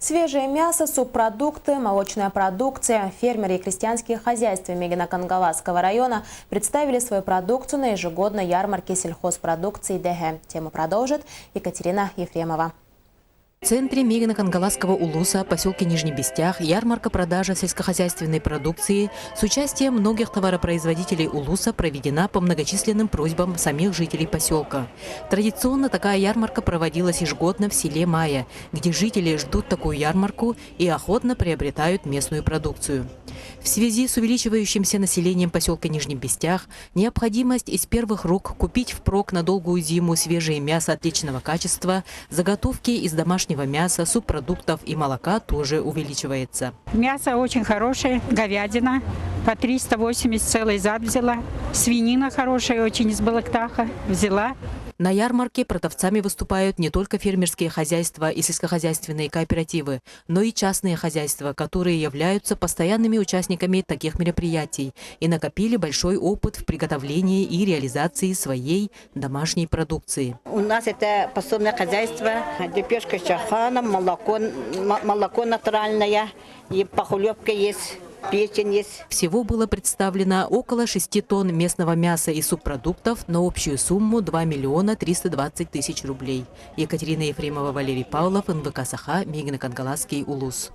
Свежее мясо, субпродукты, молочная продукция. Фермеры и крестьянские хозяйства Мегино-Кангаласского района представили свою продукцию на ежегодной ярмарке сельхозпродукции ДГ. Тему продолжит Екатерина Ефремова. В центре Мегино-Кангаласского улуса, поселке Нижний Бестях, ярмарка продажа сельскохозяйственной продукции с участием многих товаропроизводителей улуса проведена по многочисленным просьбам самих жителей поселка. Традиционно такая ярмарка проводилась ежегодно в селе Мая, где жители ждут такую ярмарку и охотно приобретают местную продукцию. В связи с увеличивающимся населением поселка Нижний Бестях необходимость из первых рук купить впрок на долгую зиму свежее мясо отличного качества, заготовки из домашнего мяса, субпродуктов и молока тоже увеличивается. Мясо очень хорошее, говядина по 380 целый зад взяла. Свинина хорошая очень из Балактаха взяла. На ярмарке продавцами выступают не только фермерские хозяйства и сельскохозяйственные кооперативы, но и частные хозяйства, которые являются постоянными участниками таких мероприятий и накопили большой опыт в приготовлении и реализации своей домашней продукции. У нас это пособное хозяйство, лепешка с чаханом, молоко натуральное, и похлебка есть. Печень есть. Всего было представлено около 6 тонн местного мяса и субпродуктов на общую сумму 2 миллиона 320 тысяч рублей. Екатерина Ефремова, Валерий Павлов, НВК Саха, Мегино-Кангаласский улус.